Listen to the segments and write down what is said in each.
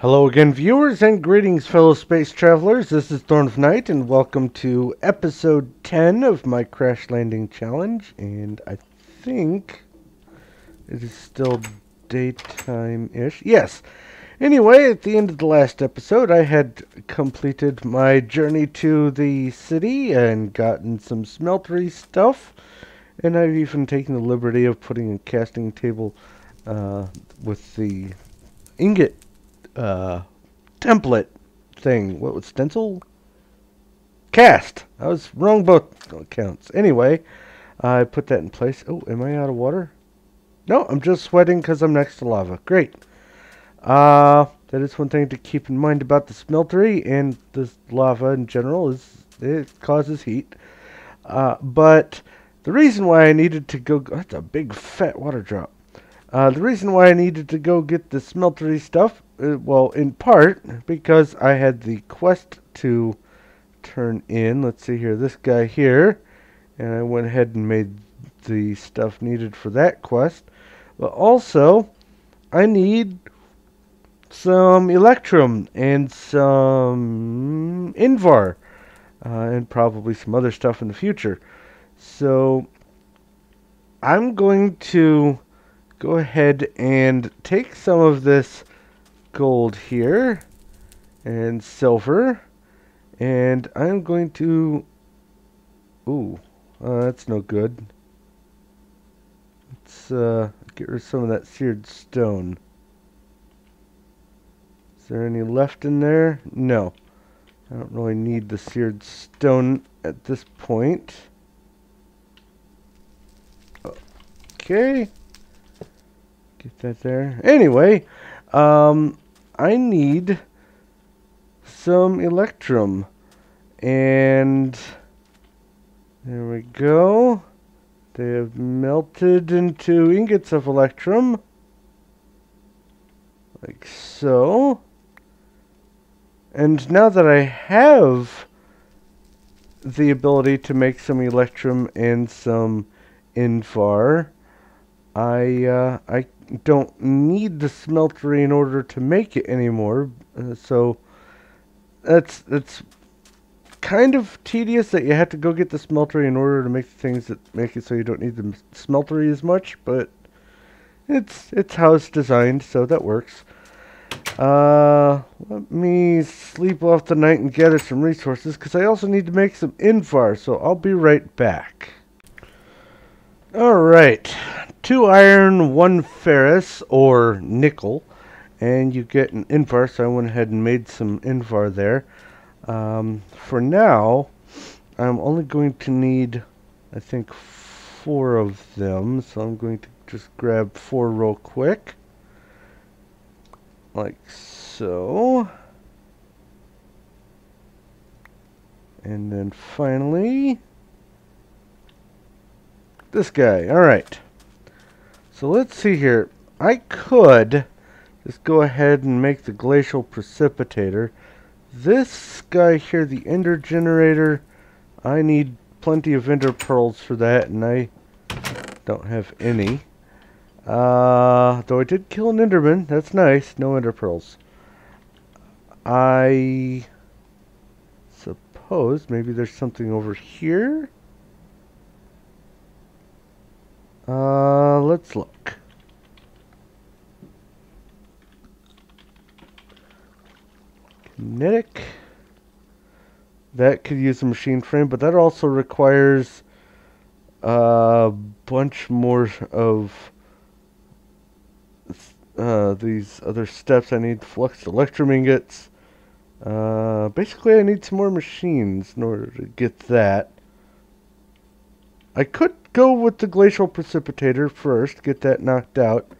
Hello again, viewers, and greetings, fellow space travelers. This is Thorn of Night, and welcome to episode 10 of my Crash Landing Challenge. And I think it is still daytime-ish. Yes. Anyway, at the end of the last episode, I had completed my journey to the city and gotten some smeltery stuff. And I've even taken the liberty of putting a casting table with the ingot template thing. What was stencil? Cast. I was wrong both accounts. Anyway, I put that in place. Oh, am I out of water? No, I'm just sweating because I'm next to lava. Great. That is one thing to keep in mind about the smeltery and the lava in general is it causes heat. But the reason why I needed to go... That's a big fat water drop. The reason why I needed to go get the smeltery stuff, well, in part, because I had the quest to turn in. Let's see here, this guy here. And I went ahead and made the stuff needed for that quest. But also, I need some Electrum and some Invar. And probably some other stuff in the future. So, I'm going to go ahead and take some of this gold here and silver, and I'm going to that's no good. Let's get rid of some of that seared stone. Is there any left in there? No, I don't really need the seared stone at this point. Okay, get that there. Anyway, I need some Electrum. And there we go. They have melted into ingots of Electrum. Like so. And now that I have the ability to make some Electrum and some Invar, I don't need the smeltery in order to make it anymore. So that's kind of tedious that you have to go get the smeltery in order to make the things that make it so you don't need the smeltery as much, but it's how it's designed, so that works. Let me sleep off the night and gather some resources, because I also need to make some Invar, so I'll be right back. Alright, 2 iron, 1 ferrous, or nickel, and you get an Invar, so I went ahead and made some Invar there. For now, I'm only going to need, I think, 4 of them, so I'm going to just grab 4 real quick. Like so. And then finally, this guy. Alright. So let's see here. I could just go ahead and make the glacial precipitator. This guy here, the ender generator, I need plenty of ender pearls for that, and I don't have any. Though I did kill an enderman. That's nice. No ender pearls. I suppose maybe there's something over here. Let's look. Kinetic. That could use a machine frame, but that also requires a bunch more of these other steps. I need flux electrum ingots. Basically, I need some more machines in order to get that. I could go with the glacial precipitator first, get that knocked out.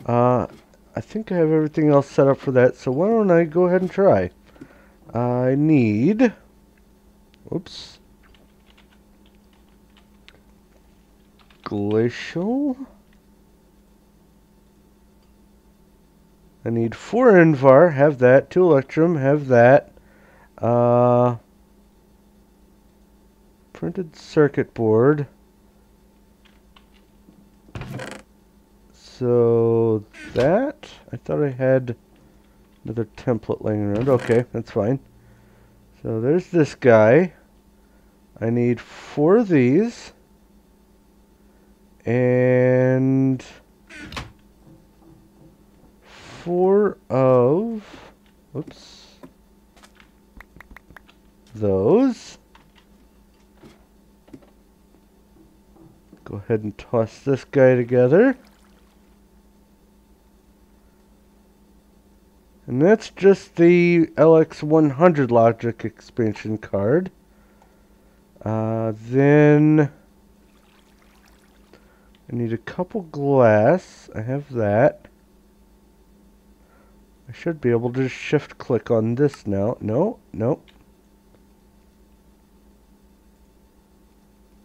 I think I have everything else set up for that, so why don't I go ahead and try. I need... Whoops. Glacial. I need 4 Invar, have that. 2 Electrum, have that. Printed circuit board. So that, I thought I had Another template laying around. Okay, that's fine. So there's this guy. I need 4 of these. And 4 of... Oops. Those. Go ahead and toss this guy together. And that's just the LX100 logic expansion card. Then I need a couple glass. I have that. I should be able to shift click on this now. No, nope.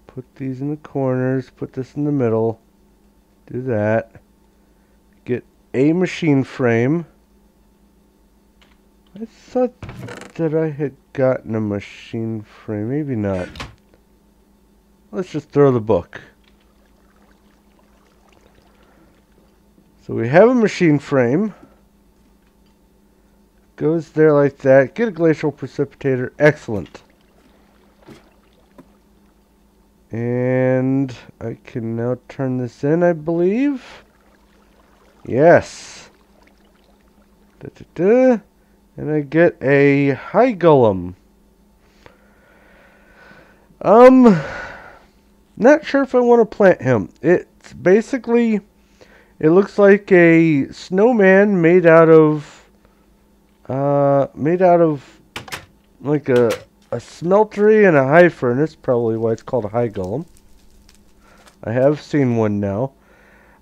Put these in the corners, put this in the middle. Do that. Get a machine frame. I thought that I had gotten a machine frame. Maybe not. Let's just throw the book. So we have a machine frame. Goes there like that. Get a glacial precipitator. Excellent. And I can now turn this in, I believe. Yes. Da-da-da. And I get a high golem. Not sure if I want to plant him. It's basically, it looks like a snowman made out of like a smeltery and a high furnace. Probably why it's called a high golem. I have seen one now.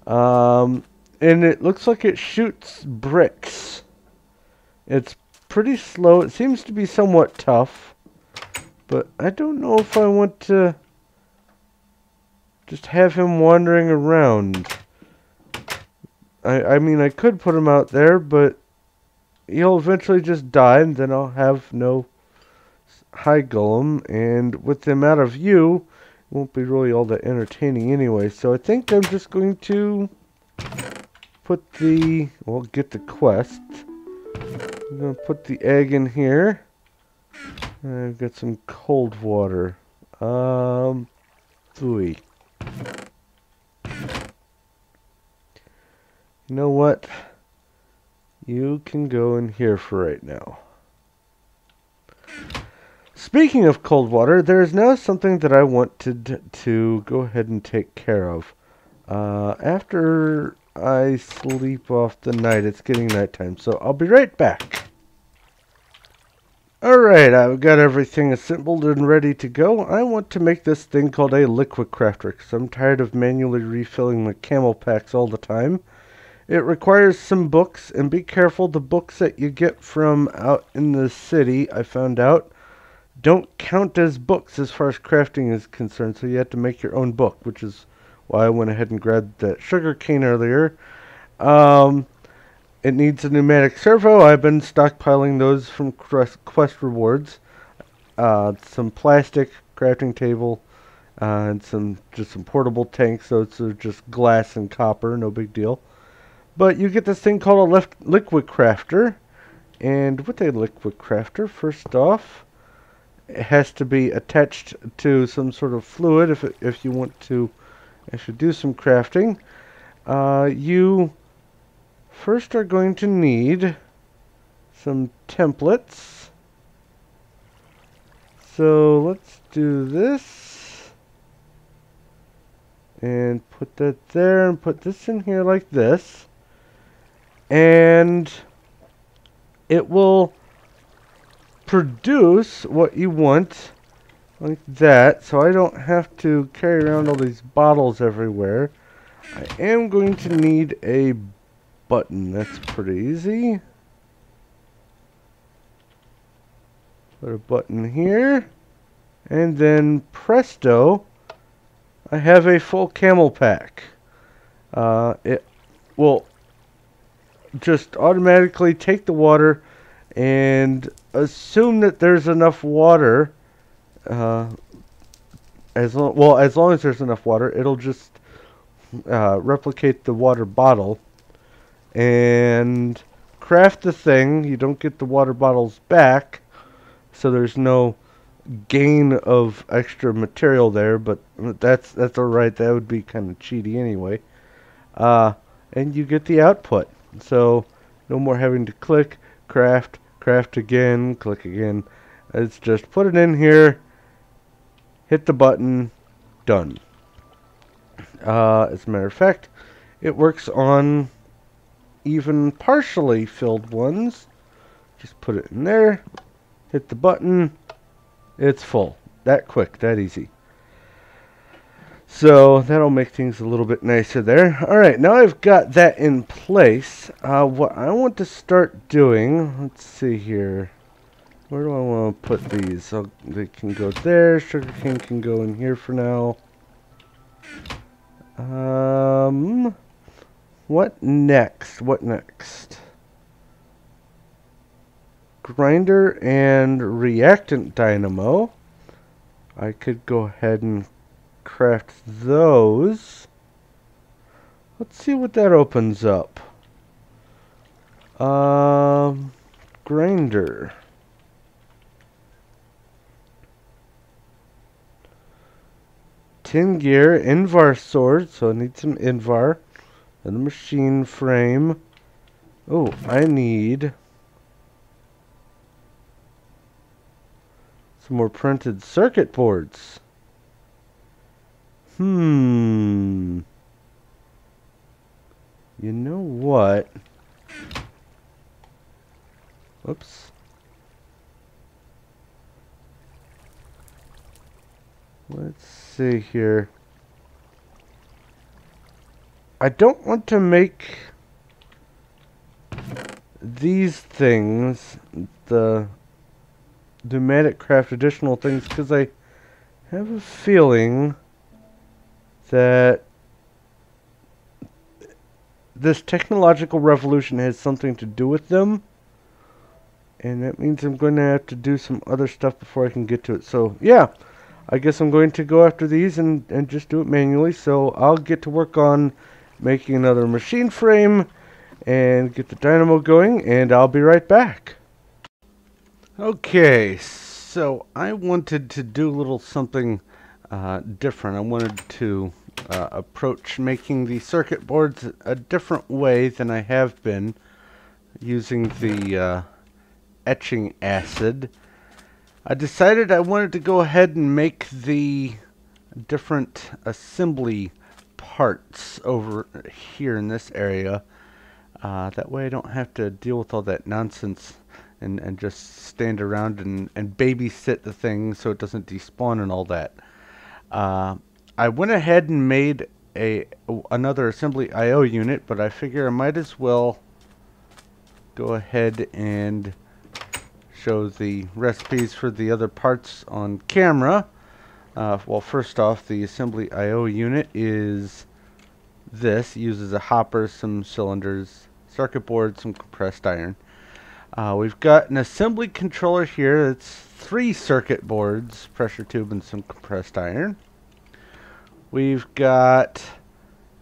And it looks like it shoots bricks. It's pretty slow. It seems to be somewhat tough. But I don't know if I want to just have him wandering around. I mean, I could put him out there, but he'll eventually just die, and then I'll have no high golem. And with him out of view, it won't be really all that entertaining anyway. So I think I'm just going to put the, well, get the quest. I'm going to put the egg in here. I've got some cold water. Ooey. You know what? You can go in here for right now. Speaking of cold water, there is now something that I wanted to go ahead and take care of. After I sleep off the night, it's getting nighttime, so I'll be right back. Alright, I've got everything assembled and ready to go. I want to make this thing called a liquid crafter, because I'm tired of manually refilling my camel packs all the time. It requires some books, and be careful, the books that you get from out in the city, I found out, don't count as books as far as crafting is concerned, so you have to make your own book, which is why I went ahead and grabbed that sugar cane earlier. It needs a pneumatic servo. I've been stockpiling those from quest rewards. Some plastic crafting table, and just some portable tanks, so it's just glass and copper, no big deal. But you get this thing called a liquid crafter, and with a liquid crafter, first off, it has to be attached to some sort of fluid if you want to actually do some crafting. You first are going to need some templates. So let's do this and put that there and put this in here like this. And it will produce what you want like that, so I don't have to carry around all these bottles everywhere. I am going to need a button. That's pretty easy. Put a button here, and then presto, I have a full camel pack. It will just automatically take the water and assume that there's enough water. As long as there's enough water, it'll just replicate the water bottle. And of craft the thing. You don't get the water bottles back, so there's no gain of extra material there, but that's alright. That would be kind of cheaty anyway. And you get the output. So no more having to click, craft, craft again, click again. It's just put it in here, hit the button, done. As a matter of fact, it works on even partially filled ones. Just put it in there, hit the button, it's full. That quick, that easy. So that'll make things a little bit nicer there. Alright, now I've got that in place. What I want to start doing, let's see here. Where do I want to put these? So they can go there. Sugarcane can go in here for now. What next? What next? Grinder and reactant dynamo. I could go ahead and craft those. Let's see what that opens up. Grinder. Tin gear, Invar sword, so I need some Invar. And the machine frame. Oh, I need some more printed circuit boards. You know what? Whoops. Let's see here. I don't want to make these things, the pneumatic craft additional things, because I have a feeling that this technological revolution has something to do with them, and that means I'm going to have to do some other stuff before I can get to it. So yeah, I guess I'm going to go after these and just do it manually. So I'll get to work on making another machine frame and get the dynamo going, and I'll be right back. Okay, so I wanted to do a little something different. I wanted to approach making the circuit boards a different way than I have been, using the etching acid. I decided I wanted to go ahead and make the different assembly parts over here in this area. That way I don't have to deal with all that nonsense and just stand around and babysit the thing so it doesn't despawn and all that. I went ahead and made another assembly I/O unit, but I figure I might as well go ahead and show the recipes for the other parts on camera. Well, first off, the assembly I/O unit is this. It uses a hopper, some cylinders, circuit board, some compressed iron. We've got an assembly controller here. It's 3 circuit boards, pressure tube, and some compressed iron. We've got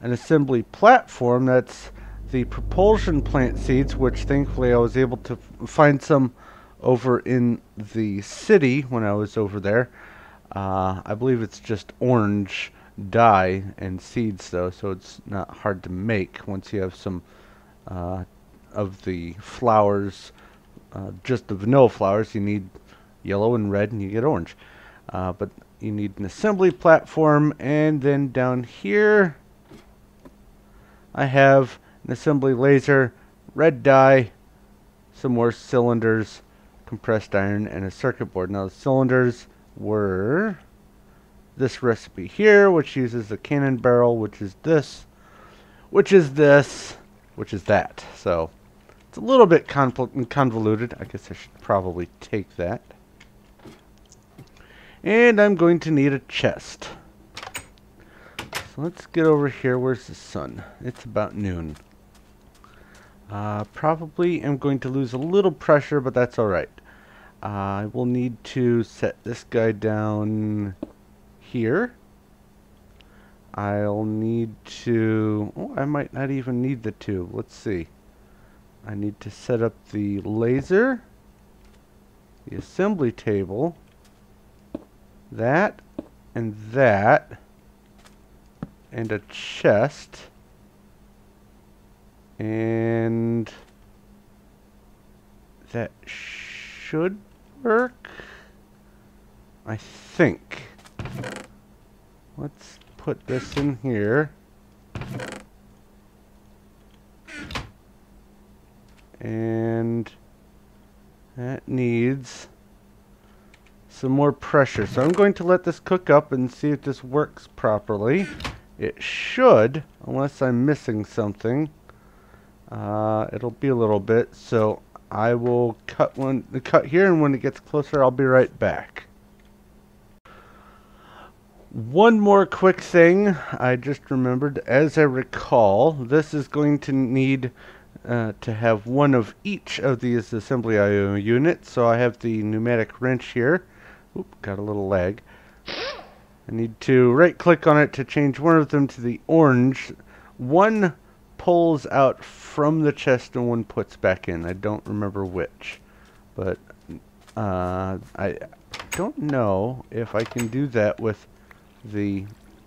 an assembly platform. That's the propulsion plant seeds, which thankfully I was able to find some over in the city when I was over there. I believe it's just orange dye and seeds though, so it's not hard to make once you have some of the flowers, just the vanilla flowers. You need yellow and red and you get orange. But you need an assembly platform, and then down here I have an assembly laser, red dye, some more cylinders, compressed iron, and a circuit board. Now the cylinders were this recipe here, which uses a cannon barrel, which is this, which is this, which is that. So it's a little bit convoluted. I guess I should probably take that. And I'm going to need a chest. So let's get over here. Where's the sun? It's about noon. Probably am going to lose a little pressure, but that's alright. I will need to set this guy down here. I'll need to... Oh, I might not even need the tube. Let's see. I need to set up the laser, the assembly table, that, and that, and a chest, and that should work, I think. Let's put this in here. And that needs some more pressure. So I'm going to let this cook up and see if this works properly. It should, unless I'm missing something. It'll be a little bit, so I will cut here, and when it gets closer, I'll be right back. One more quick thing I just remembered. As I recall, this is going to need to have one of each of these assembly I/O units. So I have the pneumatic wrench here. Oop, got a little lag. I need to right click on it to change one of them to the orange. One pulls out from the chest and one puts back in. I don't remember which, but I don't know if I can do that with the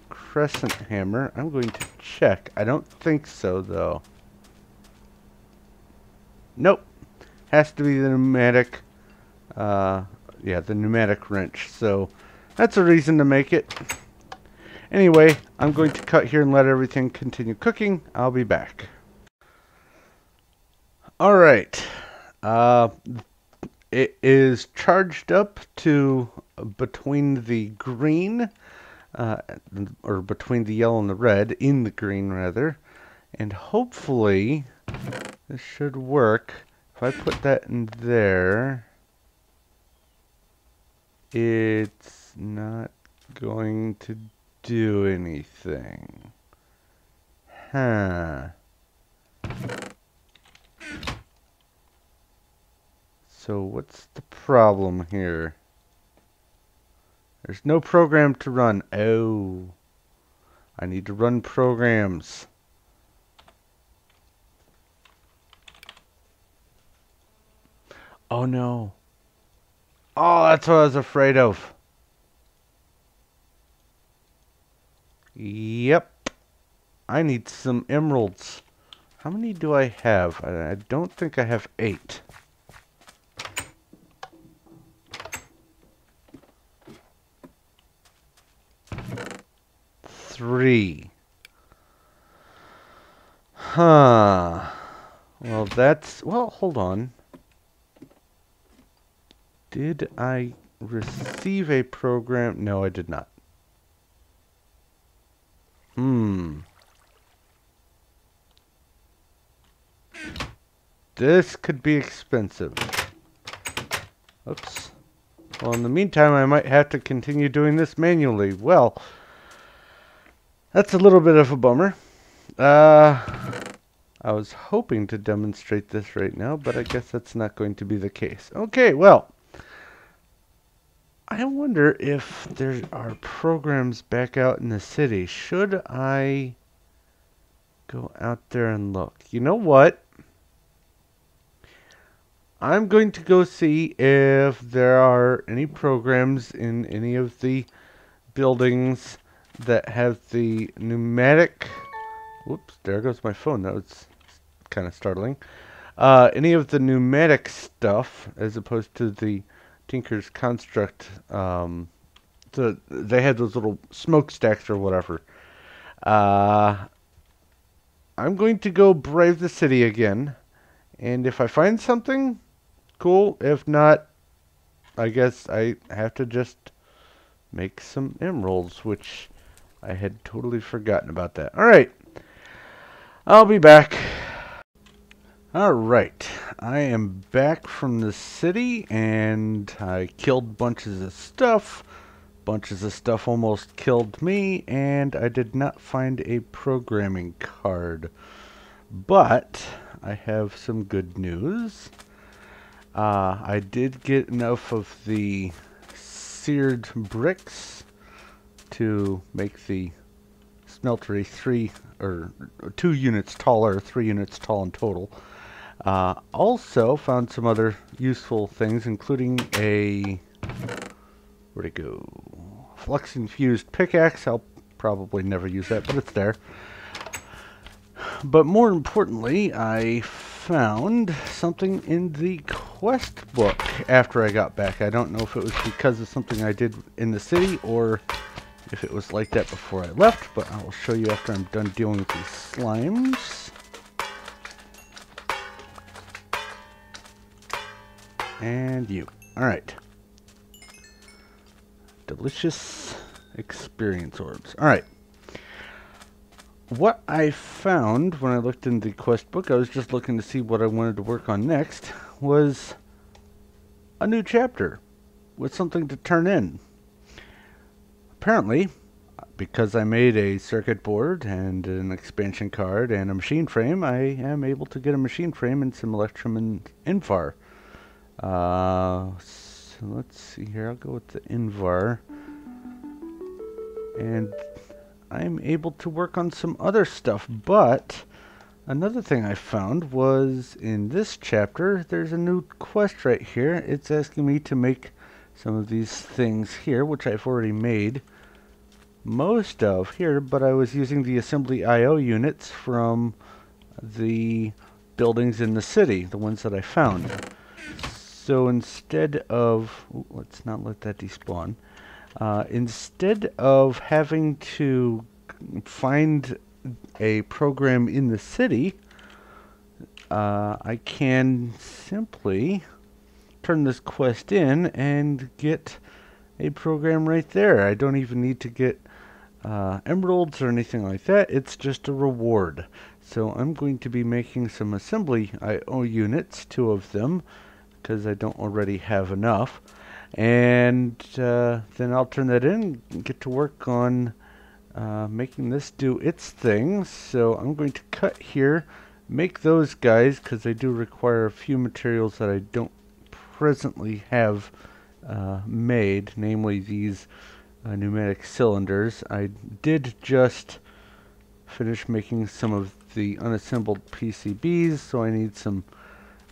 crescent hammer. I'm going to check. I don't think so, though. Nope. Has to be the pneumatic, yeah, the pneumatic wrench. So that's a reason to make it. Anyway, I'm going to cut here and let everything continue cooking. I'll be back. Alright. It is charged up to between the green, or between the yellow and the red, in the green rather. And hopefully this should work. If I put that in there, it's not going to do anything. Huh. So what's the problem here? There's no program to run. Oh. I need to run programs. Oh no. Oh, that's what I was afraid of. Yep. I need some emeralds. How many do I have? I don't think I have 8. Three. Huh. Well, hold on. Did I receive a program? No, I did not. This could be expensive. Oops. Well, in the meantime, I might have to continue doing this manually. Well, that's a little bit of a bummer. I was hoping to demonstrate this right now, but I guess that's not going to be the case. Okay, well, I wonder if there are programs back out in the city. Should I go out there and look? You know what? I'm going to go see if there are any programs in any of the buildings that have the pneumatic... Whoops, there goes my phone. That was kind of startling. Any of the pneumatic stuff, as opposed to the Tinker's Construct. They had those little smokestacks or whatever. I'm going to go brave the city again. And if I find something, cool. If not, I guess I have to just make some emeralds, which I had totally forgotten about that. Alright. I'll be back. Alright. I am back from the city, and I killed bunches of stuff. Bunches of stuff almost killed me, and I did not find a programming card. But I have some good news. I did get enough of the seared bricks to make the smeltery 2 units taller, 3 units tall in total. Also found some other useful things, including a, where'd it go? Flux infused pickaxe. I'll probably never use that, but it's there. But more importantly, I found something in the quest book after I got back. I don't know if it was because of something I did in the city or if it was like that before I left, but I will show you after I'm done dealing with these slimes. And you. Alright. Delicious experience orbs. Alright. What I found when I looked in the quest book, I was just looking to see what I wanted to work on next, was a new chapter with something to turn in. Apparently, because I made a circuit board and an expansion card and a machine frame, I am able to get a machine frame and some Electrum and Invar. So let's see here, I'll go with the Invar. And I'm able to work on some other stuff, but another thing I found was in this chapter, there's a new quest right here. It's asking me to make some of these things here, which I've already made most of here, but I was using the assembly IO units from the buildings in the city, the ones that I found. So instead of, let's not let that despawn. Instead of having to find a program in the city, I can simply turn this quest in and get a program right there. I don't even need to get emeralds or anything like that. It's just a reward. So I'm going to be making some assembly IO units, 2 of them, because I don't already have enough. And then I'll turn that in and get to work on making this do its thing. So I'm going to cut here, make those guys, because they do require a few materials that I don't presently have made, namely these pneumatic cylinders. I did just finish making some of the unassembled PCBs, so I need some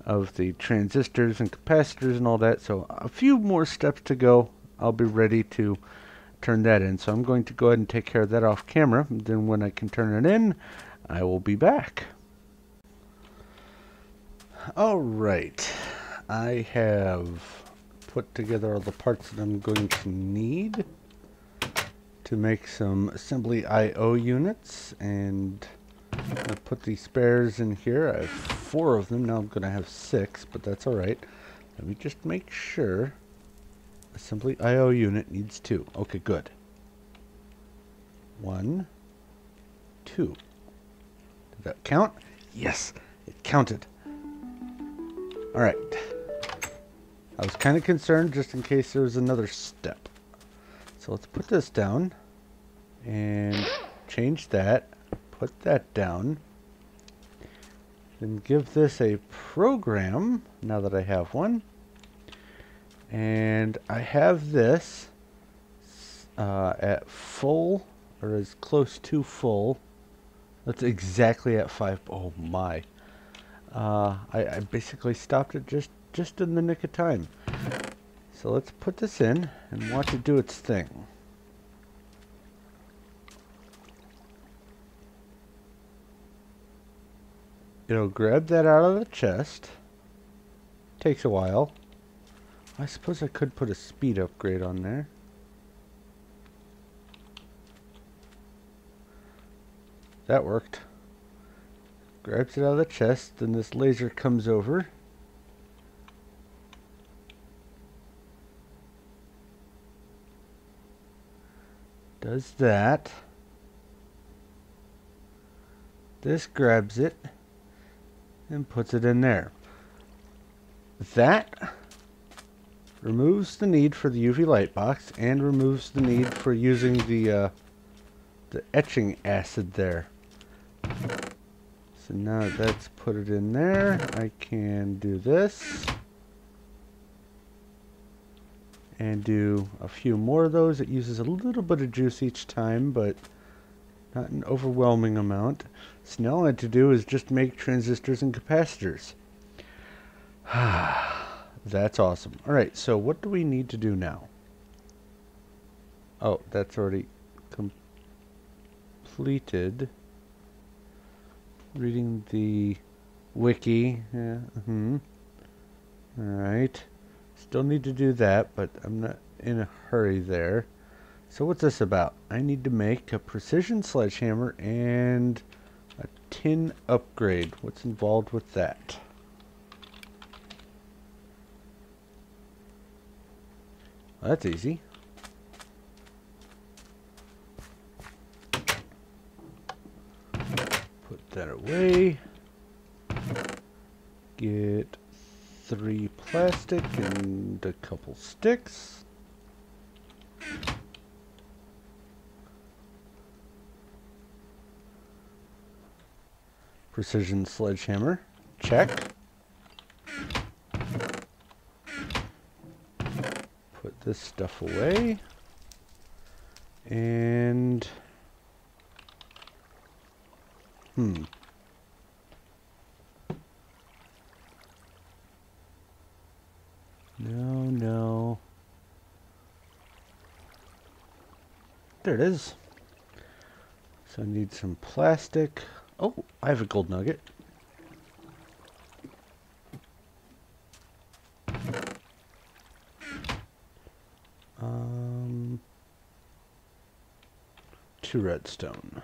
of the transistors and capacitors and all that. So a few more steps to go. I'll be ready to turn that in. So I'm going to go ahead and take care of that off camera. And then when I can turn it in, I will be back. Alright. I have put together all the parts that I'm going to need to make some assembly IO units, and I put the spares in here. I have 4 of them. Now I'm going to have 6, but that's alright. Let me just make sure. Assembly IO unit needs 2. Okay, good. 1, 2. Did that count? Yes, it counted. Alright. I was kind of concerned just in case there was another step. So let's put this down and change that. Put that down. Then give this a program now that I have one. And I have this at full, or as close to full. That's exactly at 5. Oh my. I basically stopped it just in the nick of time. So let's put this in and watch it do its thing. It'll grab that out of the chest. Takes a while. I suppose I could put a speed upgrade on there. That worked. Grabs it out of the chest, then this laser comes over. Does that. This grabs it and puts it in there. That removes the need for the UV light box and removes the need for using the etching acid there. So now that's put it in there, I can do this and do a few more of those. It uses a little bit of juice each time, but not an overwhelming amount. So now all I have to do is just make transistors and capacitors. That's awesome. Alright, so what do we need to do now? Oh, that's already completed. Reading the wiki. Yeah, Alright. Still need to do that, but I'm not in a hurry there. So what's this about? I need to make a precision sledgehammer and a tin upgrade. What's involved with that? Well, that's easy. Put that away. Get 3 plastic and a couple sticks. Precision sledgehammer. Check. Put this stuff away. And... No. There it is. So I need some plastic. Oh, I have a gold nugget. Two redstone.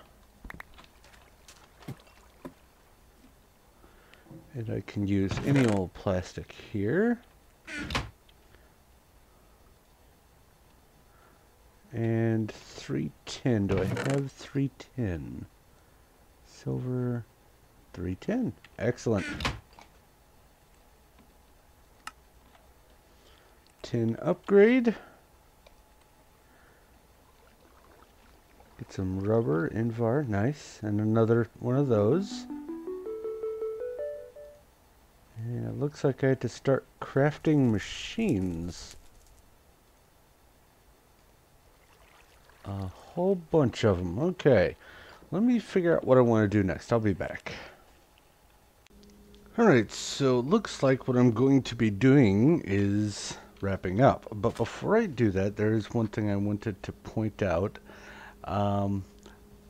And I can use any old plastic here. And 3 tin. Do I have 3 tin? Silver 310. Excellent. Tin upgrade. Get some rubber, Invar, nice. And another one of those. And it looks like I had to start crafting machines. A whole bunch of them. Okay. Let me figure out what I want to do next. I'll be back. Alright, so it looks like what I'm going to be doing is wrapping up. But before I do that, there is one thing I wanted to point out.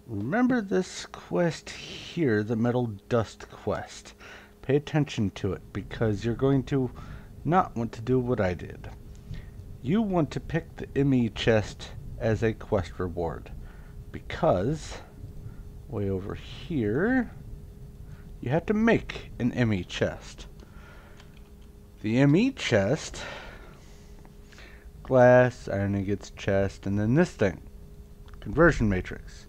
Remember this quest here, the metal dust quest. Pay attention to it, because you're going to not want to do what I did. You want to pick the ME chest as a quest reward, because way over here you have to make an ME chest. The ME chest, glass, iron ingots, chest, and then this thing, conversion matrix.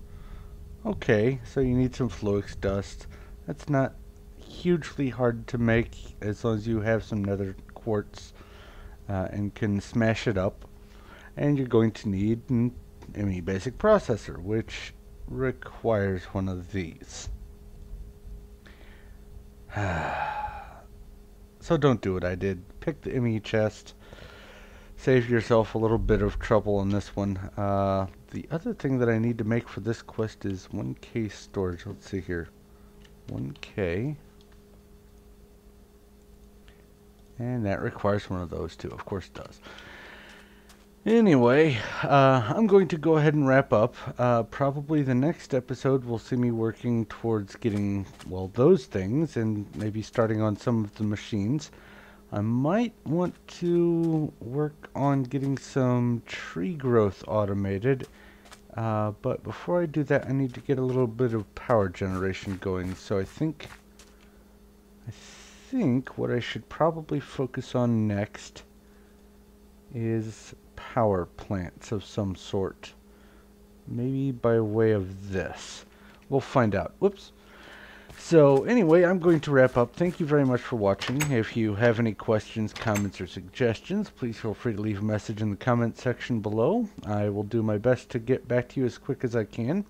Okay, so you need some Floix dust. That's not hugely hard to make as long as you have some nether quartz and can smash it up. And you're going to need an ME basic processor, which requires one of these. So don't do what I did. Pick the ME chest. Save yourself a little bit of trouble on this one. The other thing that I need to make for this quest is 1K storage. Let's see here. 1K. And that requires one of those too. Of course it does. Anyway, I'm going to go ahead and wrap up. Probably the next episode will see me working towards getting, well, those things and maybe starting on some of the machines. I might want to work on getting some tree growth automated. But before I do that, I need to get a little bit of power generation going. So I think what I should probably focus on next is power plants of some sort. Maybe by way of this. We'll find out. Whoops. So anyway, I'm going to wrap up. Thank you very much for watching. If you have any questions, comments, or suggestions, please feel free to leave a message in the comment section below. I will do my best to get back to you as quick as I can.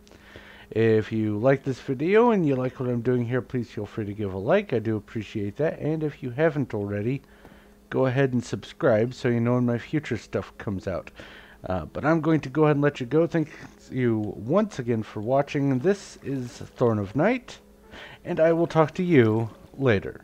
If you like this video and you like what I'm doing here, please feel free to give a like. I do appreciate that. And if you haven't already, go ahead and subscribe so you know when my future stuff comes out. But I'm going to go ahead and let you go. Thank you once again for watching. This is Thorn of Night, and I will talk to you later.